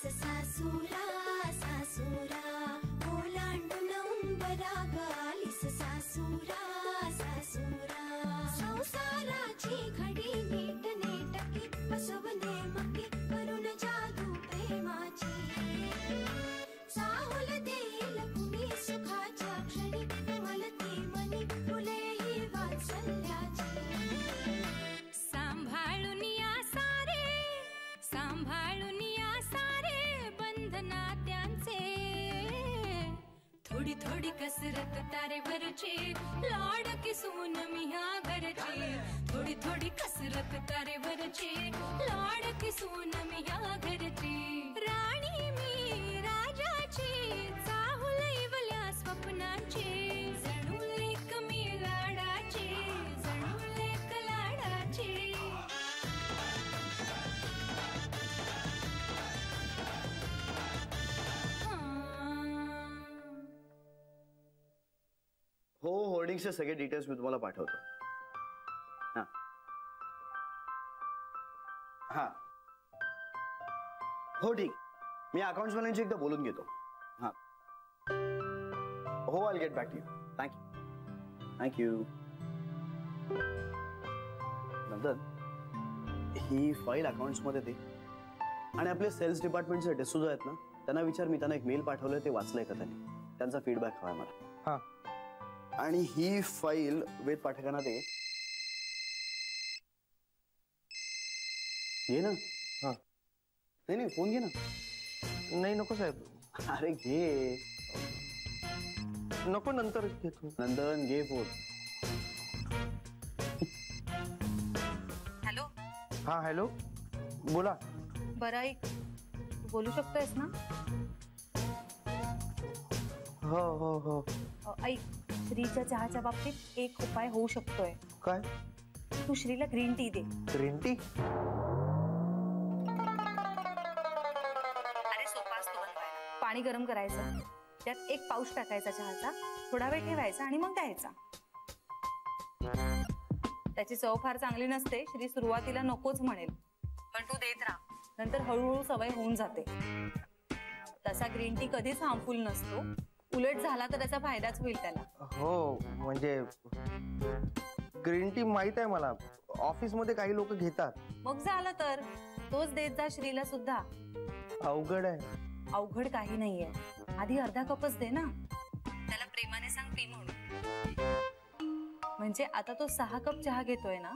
सासूरा सासूरा ओलांडून उंबराग आलीस सासूरा सासूरा संसाराची घडी नीट नेटकी बसवणे मकी करून जादू प्रेमाची चाहुल देईल कुणी सुखाच्या क्षणी मलती मनी फुले ही वात्सल्याची सांभाळून या सारे बंधना त्यांचे थोडी थोडी कसरत तारेवरची लाड किसून मी ह्या घरची थोडी थोडी कसरत तारेवरची लाड किसून मी ह्या घरची राणी मी राजाची चाहुल इवल्या स्वप्नांची जणू लेक मी लाडाची जणू लेक लाडाची हो होर्डिंग्सचे सगळे डिटेल्स मी तुम्हाला पाठवतो. हां हां हो ठीक. मी अकाउंट्स वाल्यांशी एकदा बोलून घेतो. हां हो I get back to you. Thank you. नंतर ही फाईल अकाउंट्स मध्ये दे आणि आपले सेल्स डिपार्टमेंटचे डिसूजा आहेत ना त्यांना विचार. मी त्यांना एक मेल पाठवलंय ते वाचलंय का त्यांनी. त्यांचा फीडबॅक हवाय मला. हां आणि ही फाईल वेद पाठकांना दे. घे ना. हा नाही नाही फोन घे ना. नाही नको साहेब. अरे घे. नको नंतर घेतो. नंदन घे फोन. हॅलो. हा हॅलो बोला. बरं ऐक बोलू शकतोयस ना. हो हो हो ऐक श्रीच्या चहाच्या बाबतीत एक उपाय होऊ शकतोय. काय. तू श्रीला ग्रीन टी दे. Green tea. अरे सोपा असतो बनवायला. पाणी गरम करायचं त्यात एक पाऊच टाकायचा चहाचा थोडा वेळ ठेवायचा आणि मग द्यायचा. त्याची चव फार चांगली नसते. श्री सुरुवातीला नकोच म्हणेल पण तू देत राहा. नंतर हळूहळू सवय होऊन जाते. तसा ग्रीन टी कधीच हार्मफुल नसतो. उलट झाला तर त्याचा फायदाच होईल त्याला. हो म्हणजे ग्रीन टी माहित आहे मला. ऑफिस मध्ये काही लोक घेतात. मग झालं तर तोच देत जा श्रीला सुद्धा. अवघड आहे. अवघड काही नाहीये. आधी अर्धा कपच दे ना. त्याला प्रेमाने सांग पी म्हणून. म्हणजे आता तो 6 कप चहा घेतोय ना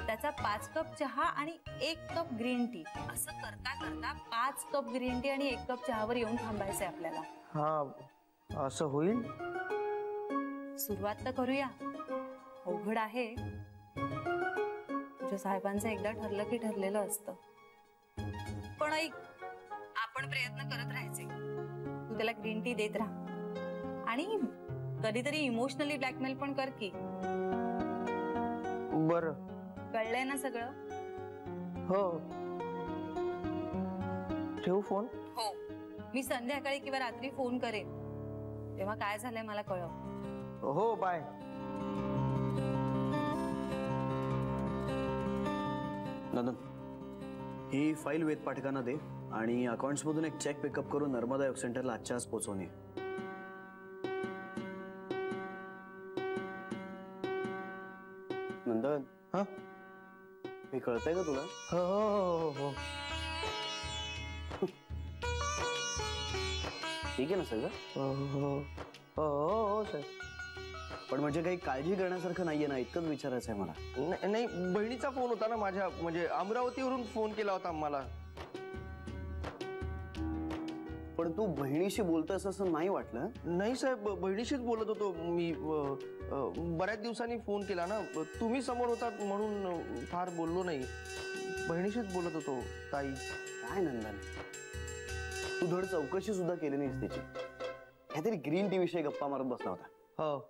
त्याचा 5 कप चहा आणि 1 कप ग्रीन टी असं करता करता 5 कप ग्रीन टी आणि 1 कप चहावर येऊन थांबायचंय आपल्याला. हा असं होईल. सुरुवात तर करूया. अवघड आहे. तुझ्या साहेबांचं एकदा ठरलं की ठरलेलं असतं. पण ऐक आपण प्रयत्न करत राहायचे. तू त्याला ग्रीन टी देत राहा आणि कधीतरी इमोशनली ब्लॅकमेल पण कर की. बरं कळलंय ना सगळं. हो ठेवू फोन. हो मी संध्याकाळी किंवा रात्री फोन करेन तेव्हा काय झालंय मला कळव. हो बाय. नंदन ही फाईल वेद पाठकांना दे आणि अकाउंट्स मधून एक चेक पिकअप करून नर्मदा योग सेंटरला आजच्या आज पोहोचवून ये. नंदन हा हे कळतंय का तुला. हो हो हो ठीक आहे ना सगळं. हो हो हो सर. पण म्हणजे काही काळजी करण्यासारखं नाहीये ना इतकंच विचारायचं आहे मला. नाही बहिणीचा फोन होता ना माझ्या. म्हणजे अमरावतीवरून फोन केला होता मला. पण तू बहिणीशी बोलतोस असं नाही वाटलं. नाही साहेब बहिणीशीच बोलत होतो मी. बऱ्याच दिवसांनी फोन केला ना. तुम्ही समोर होतात म्हणून फार बोललो नाही. बहिणीशीच बोलत होतो ताई. काय नंदन तू धड चौकशी सुद्धा केली नाहीस त्याची. काहीतरी ग्रीन टी विषयी गप्पा मारत बसला होता. हो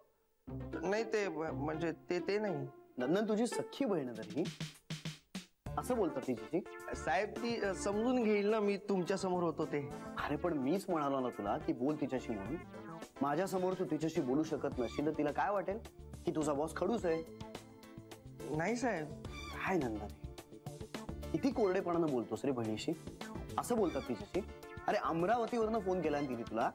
नाही ते म्हणजे ते नाही. नंदन तुझी सख्खी बहीण तरी असं बोलतात तिची. साहेब ती समजून घेईल ना मी तुमच्या समोर होतो ते. अरे पण मीच म्हणालो ना तुला की बोल तिच्याशी म्हणून. माझ्या समोर तू तिच्याशी बोलू शकत नशील तर तिला काय वाटेल की तुझा बॉस खडूस आहे. नाही साहेब. काय नंदन किती कोरडेपणानं बोलतोस रे बहिणीशी. असं बोलतात तिच्याशी. अरे अमरावतीवरनं फोन केला ना तिने तुला,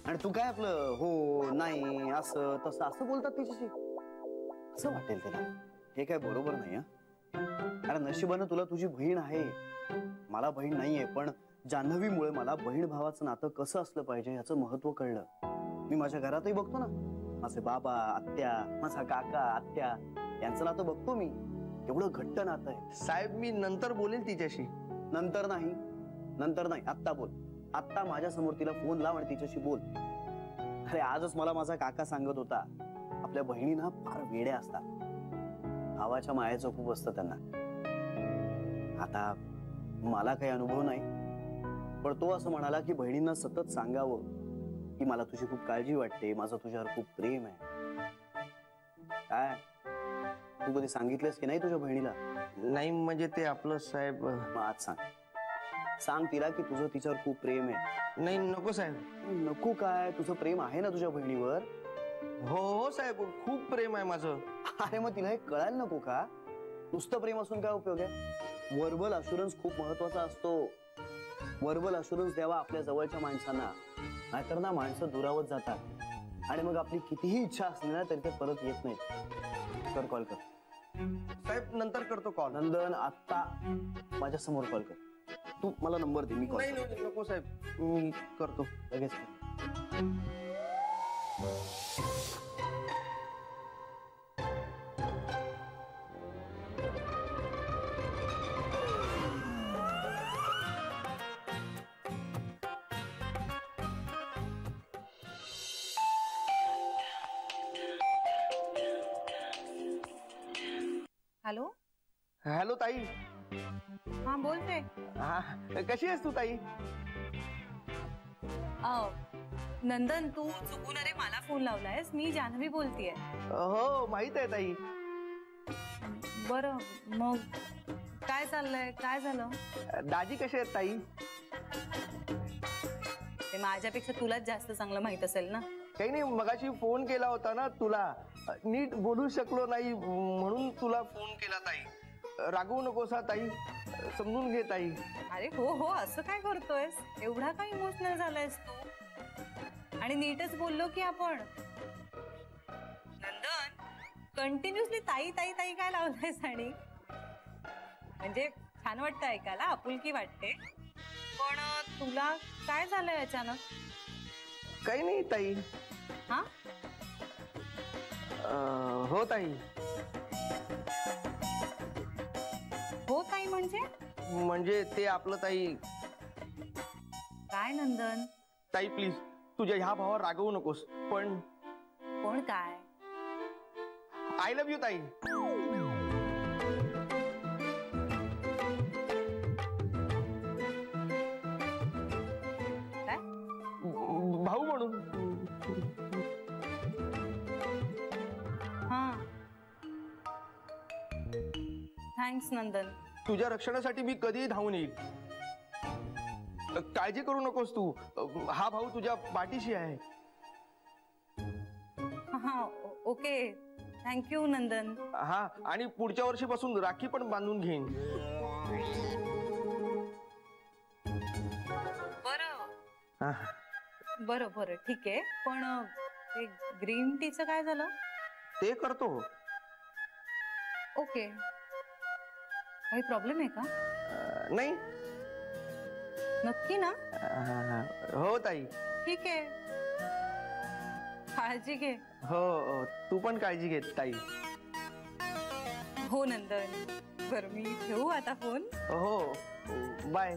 आणि तू काय आपलं हो नाही असं तसं असं बोलतात तिच्याशी, असं वाटेल तिला. हे काय बरोबर नाही हा. अरे नशिबानं तुला तुझी बहीण आहे, मला बहीण नाहीये, पण जान्हवीमुळे मला बहीण भावाचं नातं कसं असलं पाहिजे याचं महत्व कळलं. मी माझ्या घरातही बघतो ना, माझे बाबा आत्या, माझा काका आत्या यांचं नातं बघतो मी, एवढं घट्ट नातं आहे. साहेब मी नंतर बोलेल तिच्याशी. नंतर नाही, नंतर नाही, आत्ता बोल. आत्ता माझ्या समोर तिला फोन लाव आणि तिच्याशी बोल. अरे आजच मला माझा काका सांगत होता, आपल्या बहिणी ना फार वेड्या असतात, भावाच्या मायाचं खूप असतं त्यांना. आता मला काही अनुभव नाही, पण तो असं म्हणाला की बहिणींना सतत सांगावं की मला तुझी खूप काळजी वाटते, माझं तुझ्यावर खूप प्रेम आहे. काय तू कधी सांगितलंस की नाही तुझ्या बहिणीला? नाही म्हणजे ते आपलं साहेब. मग आज सांग, सांग तिला की तुझं तिच्यावर खूप प्रेम आहे. नाही नको साहेब. नको काय, तुझं प्रेम आहे ना तुझ्या बहिणीवर? हो हो साहेब, खूप प्रेम आहे माझं. अरे मग तिला हे कळायला नको का? नुसतं प्रेम असून काय उपयोग आहे? वर्बल अशुरन्स खूप महत्वाचा असतो. वर्बल अशुरन्स द्यावा आपल्या जवळच्या माणसांना, नाहीतर ना माणसं दुरावत जातात आणि मग आपली कितीही इच्छा असली ना तरी ते परत येत नाहीत. कर, कॉल कर. साहेब नंतर करतो कॉल. नंदन आत्ता माझ्या समोर कॉल कर. तू मला नंबर दे, मी कॉल. नाही नको साहेब, मी करतो लगेच. हॅलो. हॅलो ताई. हा बोल रे. हा कशी आहेस तू ताई? नंदन तू चुकून अरे मला फोन लावलायस, मी जान्हवी बोलतेय. हो माहित आहे ताई. बरं मग काय चाललंय, काय झालं? दाजी कसे आहेत ताई? ते माझ्यापेक्षा तुलाच जास्त चांगलं माहित असेल ना. काही नाही, मगाशी फोन केला होता ना तुला, नीट बोलू शकलो नाही म्हणून तुला फोन केला ताई. रागवू नकोस हा ताई, समजून घे ताई. अरे हो हो, असं काय करतोयस, एवढा काय इमोशनल झालायस तू? आणि नीटच बोललो की आपण. नंदन कंटिन्युअसली ताई ताई ताई काय लावलायस? आणि म्हणजे छान वाटतं ऐकायला, आपुलकी वाटते, पण तुला काय झालंय अचानक? काही नाही ताई. हा हो ताई. हो ताई म्हणजे? म्हणजे ते आपलं ताई. काय नंदन? ताई प्लीज तुझ्या ह्या भावावर रागवू नकोस, पण कोण काय? आय लव्ह यू ताई. काय भाऊ म्हणून. हा थँक्स नंदन. तुझ्या रक्षणासाठी मी कधीही धावून येईल. काळजी करू नकोस तू, हा भाऊ तुझ्या पाठीशी आहे. हा ओके, थँक्यू नंदन. हा आणि पुढच्या वर्षीपासून राखी पण बांधून घेईन. बरं बरं बरं ठीक आहे, पण ते ग्रीन टीचं काय झालं? ते करतो. ओके, काही प्रॉब्लेम आहे का? नाही. नक्की ना? हो ताई. ठीक आहे, काळजी घे. हो तू पण काळजी घे ताई. हो नंदन. बरं मी ठेवू आता फोन. हो बाय.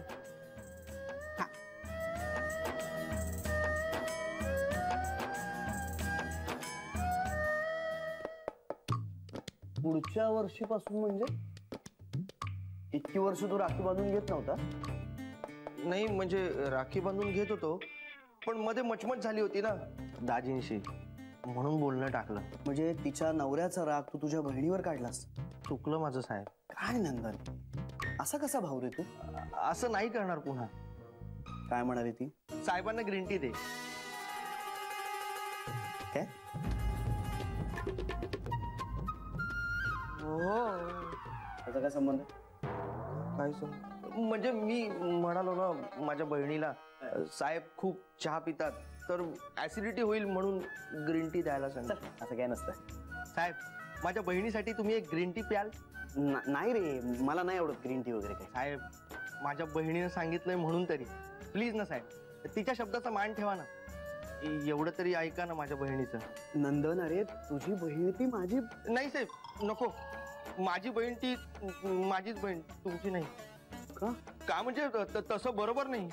पुढच्या वर्षीपासून म्हणजे इतकी वर्ष तू राखी बांधून घेत नव्हता? नाही म्हणजे राखी बांधून घेत होतो, पण मध्ये मचमच झाली होती ना दाजींशी, म्हणून बोलणं टाकलं. म्हणजे तिच्या नवऱ्याचा राग तू तुझ्या बहिणीवर काढलास? चुकलं माझं साहेब. काय नंदन, असा कसा भाऊ रे तू? असं नाही करणार पुन्हा. काय म्हणाली ती? साहेबांना ग्रीन टी दे. काय? हो त्याचा काय संबंध? काय सांग, म्हणजे मी म्हणालो ना माझ्या बहिणीला साहेब खूप चहा पितात तर ऍसिडिटी होईल म्हणून ग्रीन टी द्यायला सांगितलं. असं काय नसतं साहेब माझ्या बहिणीसाठी तुम्ही एक ग्रीन टी प्याल? नाही रे, मला नाही आवडत ग्रीन टी वगैरे काय. साहेब माझ्या बहिणीने सांगितलंय म्हणून तरी प्लीज ना साहेब, तिच्या शब्दाचा मान ठेवा ना. एवढं तरी ऐका ना माझ्या बहिणीचं. नंदन, अरे तुझी बहीण ती माझी. नाही साहेब नको, माझी बहीण ती माझीच बहीण, तुमची नाही. का म्हणजे तसं बरोबर नाही.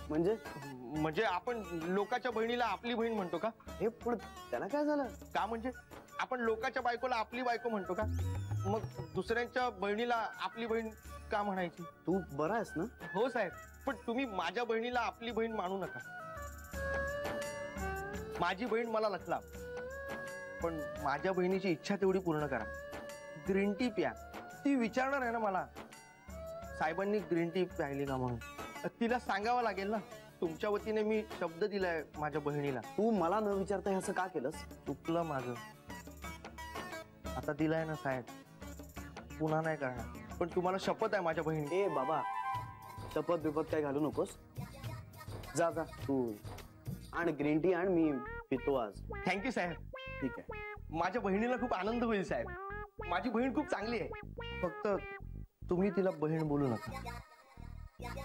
म्हणजे आपण लोकांच्या बहिणीला आपली बहीण म्हणतो का? हे पण त्याला काय झालं? का म्हणजे आपण लोकांच्या बायकोला आपली बायको म्हणतो का? मग दुसऱ्यांच्या बहिणीला आपली बहीण का म्हणायची? तू बरा आहेस ना? हो साहेब, पण तुम्ही माझ्या बहिणीला आपली बहीण मानू नका. माझी बहीण मला लखला, पण माझ्या बहिणीची इच्छा तेवढी पूर्ण करा. ग्रीन टी प्या. ती विचारणार आहे ना मला साहेबांनी ग्रीन टी प्यायली का म्हणून. तिला सांगावं लागेल ना. तुमच्या वतीने मी शब्द दिलाय माझ्या बहिणीला. तू मला न विचारता हे असं का केलंस? चुकलं माझं. आता दिलाय ना साहेब, पुन्हा नाही करणार. पण तुम्हाला शपथ आहे माझ्या बहिणी. ए बाबा, शपथ बिपत काय घालू नकोस. जा जा तू आण ग्रीन टी आण, मी पितो आज. थँक्यू साहेब. ठीक आहे. माझ्या बहिणीला खूप आनंद होईल साहेब. माझी बहीण खूप चांगली आहे. फक्त तुम्ही तिला बहीण बोलू नका.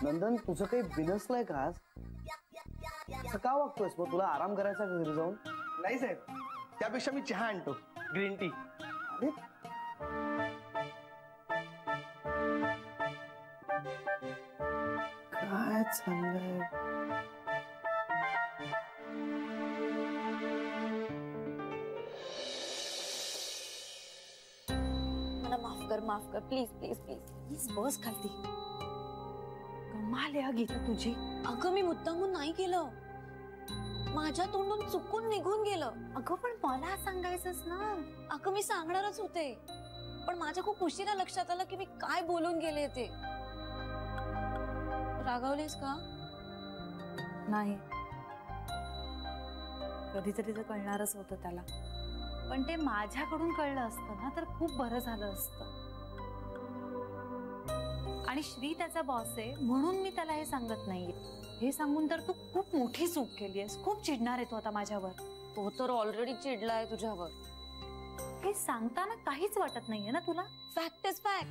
नंदन, तुझं काही बिनसलंय का आज? असं का वागतोयस? मग तुला आराम करायचा का घरी जाऊन? नाही साहेब, त्यापेक्षा मी चहा आणतो, ग्रीन टी. अरे काय चाललंय? मला माफ कर प्लीज प्लीज प्लीज. प्लीज बस खालती. कमाल आहे गीता तुझी. अगं मी मुद्दामून नाही केलं, माझ्या तोंडून चुकून निघून गेलं. अगं पण मला सांगायचंच ना. अगं मी सांगणारच होते, पण माझ्या खूप उशिरा लक्षात आलं की मी काय बोलून गेले ते. रागावलेस का? नाही, कधीतरी तर कळणारच होतं त्याला, पण ते माझ्याकडून कळलं असतं ना तर खूप बरं झालं असतं. आणि श्री त्याचा बॉस आहे म्हणून मी त्याला हे सांगत नाहीये. हे सांगून तर तू खूप मोठी चूक केलीयस. खूप चिडणार आहे तो आता माझ्यावर. तो तर ऑलरेडी चिडलाय तुझ्यावर. हे सांगताना काहीच वाटत नाहीये ना तुला? Fact is fact.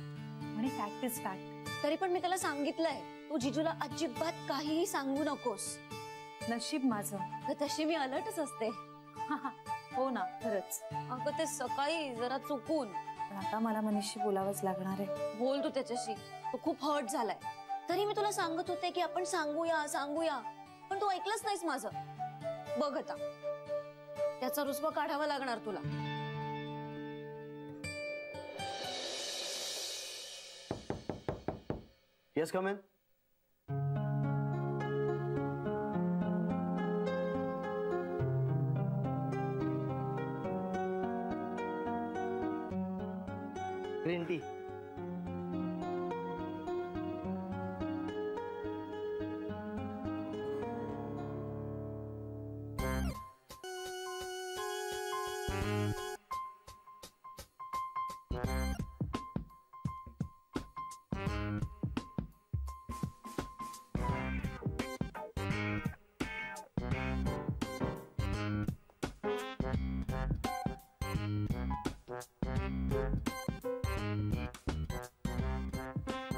आणि फॅक्ट इज फॅक्ट. तरी पण मी त्याला सांगितलंय, तू जिजूला अजिबात काहीही सांगू नकोस. नशीब माझं. तर तशी मी अलर्टच असते. हो ना, खरंच. अगं ते सकाळी जरा चुकून. पण आता मला मनीषशी बोलावंच लागणार आहे. बोल तू त्याच्याशी. तो खूप हर्ट झालाय. तरी मी तुला सांगत होते की आपण सांगूया सांगूया, पण तू ऐकलंच नाहीस माझं. बघ आता त्याचा रुसवा काढावा लागणार तुला. Yes, come in. Green tea.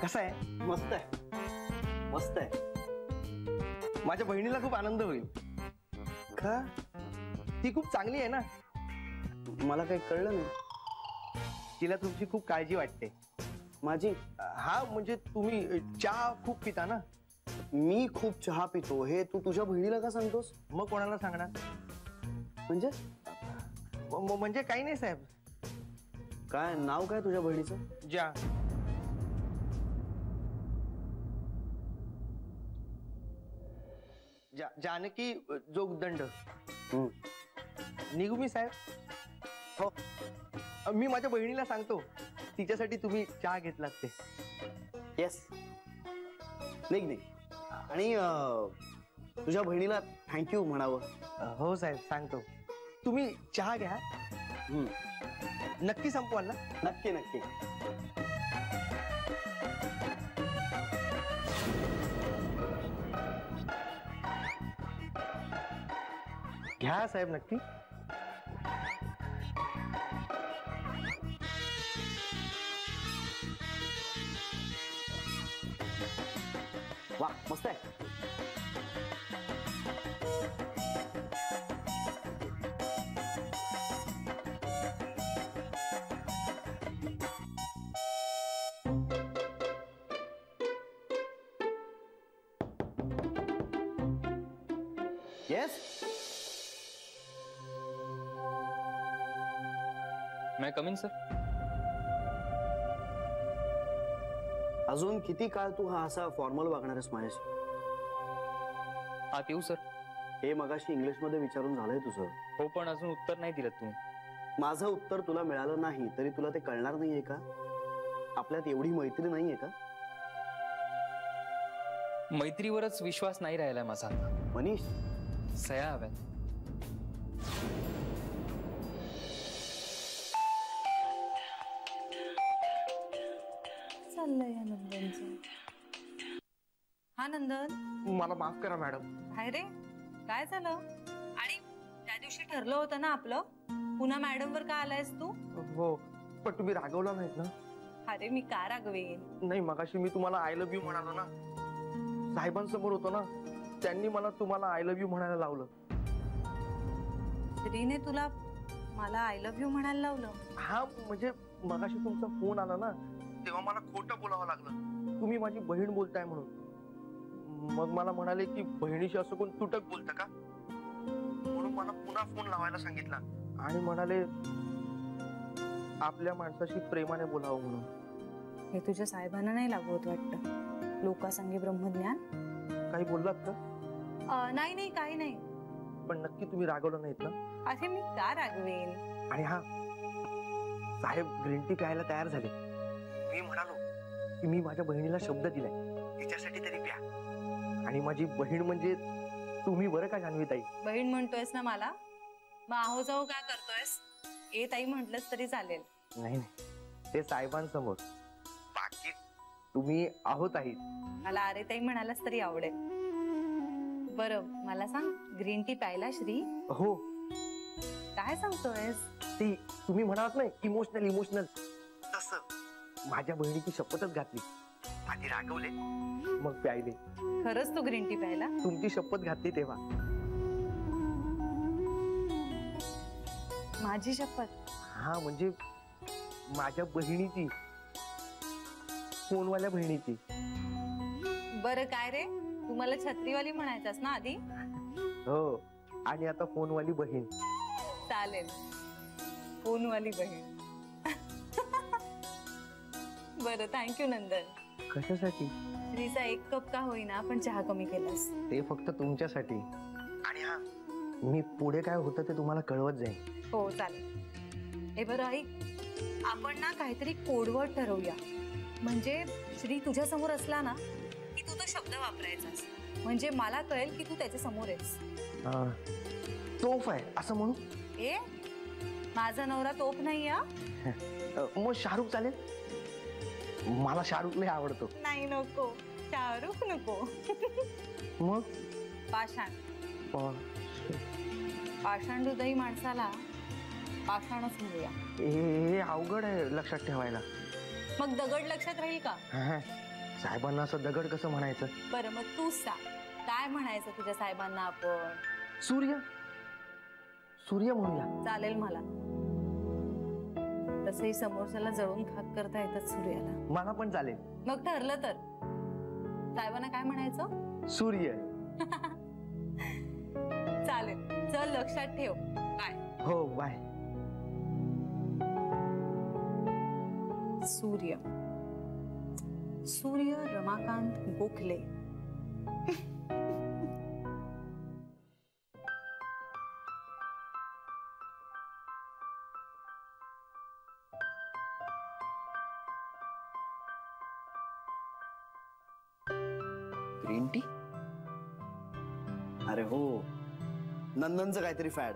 कसा आहे? मस्त आहे, मस्त आहे. माझ्या बहिणीला खूप आनंद होईल. का? ती खूप चांगली आहे ना. मला काही कळलं नाही. तिला तुमची खूप काळजी वाटते. माझी? हा म्हणजे तुम्ही चहा खूप पिता ना. मी खूप चहा पितो हे तू तुझ्या बहिणीला का सांगतोस? मग कोणाला सांगणार? म्हणजे म्हणजे काही नाही साहेब. काय नाव काय तुझ्या बहिणीचं? जानकी जोगदंड. निघू मी साहेब? हो, मी माझ्या बहिणीला सांगतो तिच्यासाठी तुम्ही चहा घेतलात ते. येस, निघ निघ. आणि तुझ्या बहिणीला थँक्यू म्हणावं. हो साहेब, सांगतो. तुम्ही चहा घ्या. नक्की संपवाल ना? नक्की नक्की. घ्या साहेब नक्की. वा मस्त आहे. येस. मैं कमिंग सर. अजून किती काळ तू हा असा फॉर्मल वागणार आहेस माझ्याशी? आत येऊ सर. हे मगाशी इंग्लिश मध्ये विचारून झालंय तुझं. हो पण अजून उत्तर नाही दिलं तुम्ही. माझं उत्तर तुला मिळालं नाही तरी तुला ते कळणार नाहीये का? आपल्यात एवढी मैत्री नाहीये का? मैत्रीवरच विश्वास नाही राहिलाय माझा आता. मनीष, सया हव्यात. चाललंय या नंदनचं. हा नंदन, मला माफ करा मॅडम. काय रे, काय झालं? आणि त्या दिवशी ठरलं होतं ना आपलं, पुन्हा मॅडम वर का आलायस तू? हो पण तुम्ही रागवला नाहीत ना? अरे मी का रागवेन? नाही, मगाशी मी तुम्हाला आय लव्ह यू म्हणालो ना, साहेबांसमोर होतो ना, त्यांनी मला तुम्हाला आय लव्ह यू म्हणायला लावलं. श्रीने तुला मला आय लव्ह यू म्हणायला लावलं? हा म्हणजे मगाशी तुमचा फोन आला ना, तेव्हा मला खोटं बोलावं लागलं, तुम्ही माझी बहीण बोलताय म्हणून. मग मला म्हणाले की बहिणीशी असं कोण तुटक बोलतं का, म्हणून मला पुन्हा फोन लावायला सांगितला आणि म्हणाले आपल्या माणसाशी प्रेमाने बोलावं म्हणून. हे तुझ्या साहेबांना नाही लागत वाटतं? लोकासंगी ब्रह्मज्ञान. काही बोललात का? नाही नाही, काही नाही. पण नक्की तुम्ही रागवलं नाहीत ना? अरे मी का रागवेन? आणि हा, साहेब ग्रीन टी प्यायला तयार झाले. मी म्हणालो की मी माझ्या बहिणीला शब्द दिलाय, तिच्यासाठी तरी प्या. आणि माझी बहीण म्हणजे तुम्ही, बरं का जान्हवीताई? बहीण म्हणतोयस ना मला, मग आहो जाऊ काय करतोयस? ए ताई म्हटलंस तरी चालेल. नाही नाही, ते साहेबांसमोर. बाकी तुम्ही आहोत आहे. मला अरे ताई म्हणालास तरी आवडेल. बरं मला सांग, ग्रीन टी प्यायला श्री? हो. काय सांगतोयस? ती तुम्ही म्हणालात नाही, इमोशनल इमोशनल, तसं माझ्या बहिणीची शपथच घातली. आधी रागवले, मग प्यायले. खरंच तू ग्रीन टी प्यायला? तुमची शपथ घातली तेव्हा. माझी शपथ? हा म्हणजे माझ्या बहिणीची, फोनवाल्या बहिणीची. बरं काय रे, तू मला छत्रीवाली म्हणायचास ना आधी? हो, आणि आता फोनवाली बहीण. चालेल, फोनवाली बहीण. बरं, थँक्यू नंदन. कशासाठी? श्रीचा 1 कप का होईना पण चहा कमी केलास. ते फक्त तुमच्यासाठी. आणि हा, मी पुढे काय होतं ते तुम्हाला कळवत जाईल. हो चालेल. हे बरं ऐक, आपण ना काहीतरी कोडवर्ड ठरवूया. म्हणजे श्री तुझ्या समोर असला ना की तू तो शब्द वापरायचास, म्हणजे मला कळेल की तू त्याच्या समोर आहेस. तोफ आहे असं म्हणू? ए, माझा नवरा तोफ नाही. मग शाहरुख चालेल? मला शाहरुख लय आवडतो. नाही नको, शाहरुख नको. मग पाषाण. पाषाण हृदयी माणसाला पाषाणच म्हणूया. हे अवघड आहे लक्षात ठेवायला. मग दगड लक्षात राहील का? साहेबांना असं दगड कसं म्हणायचं? बरं मग तूच सांग, काय म्हणायचं तुझ्या साहेबांना आपण? सूर्य. सूर्य म्हणूया. चालेल मला. तसंही समोरच्याला जळून खाक करता येतात सूर्याला. मला पण चालेल. मग ठरलं तर साहेबांना काय म्हणायचं? सूर्य. चालेल, चल लक्षात ठेव. बाय. हो बाय. सूर्य. सूर्य रमाकांत गोखले. Green tea? अरे हो, नंदनचं काहीतरी फॅड,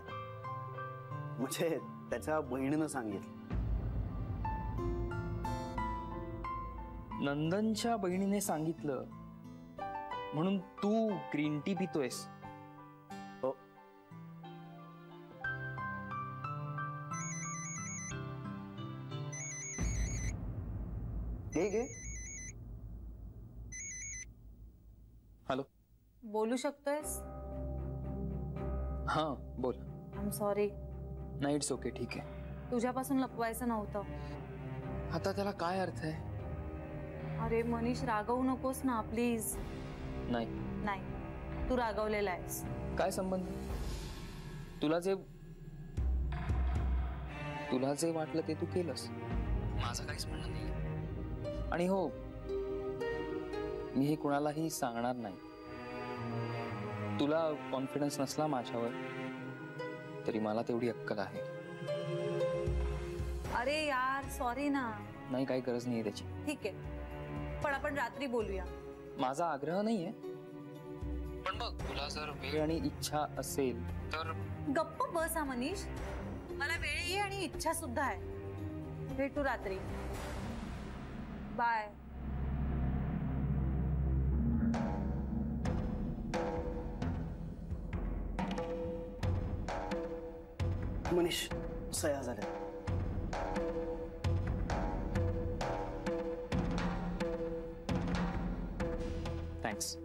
म्हणजे त्याच्या बहिणीनं सांगितलं. नंदनच्या बहिणीने सांगितलं म्हणून तू ग्रीन टी पितोयस? हो. ते घे. हॅलो. बोलू शकतोयस? हा बोल. I am sorry. नाही इट्स ओके, ठीक आहे. तुझ्यापासून लपवायचं नव्हतं. आता त्याला काय अर्थ आहे? अरे मनीष, रागवू नकोस ना प्लीज. नाही. नाही, तू रागवलेला आहेस. काय संबंध? तुला जे वाटलं ते तू केलंस. माझं काहीच म्हणणं नाही. आणि हो, मी हे कुणालाही सांगणार नाही. तुला कॉन्फिडन्स नसला माझ्यावर तरी मला तेवढी अक्कल आहे. अरे यार सॉरी ना. नाही, काही गरज नाहीये त्याची. ठीक आहे, पण आपण रात्री बोलूया. माझा आग्रह नाहीये, पण बघ तुला जर वेळ आणि इच्छा असेल तर. गप्प बस हा मनीष. मला वेळही आणि इच्छा सुद्धा आहे. भेटू रात्री. बाय. मनीष, सह्या झाल्या. थँक्स.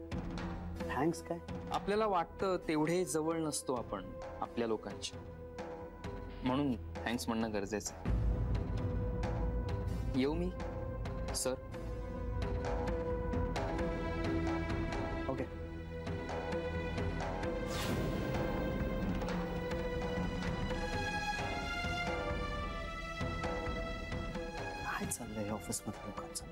थँक्स काय? आपल्याला वाटतं तेवढे जवळ नसतो आपण आपल्या लोकांच्या, म्हणून थँक्स म्हणणं गरजेचं आहे. येऊ मी सर? ओके. काय चाललंय ऑफिसमध्ये लोकांचं?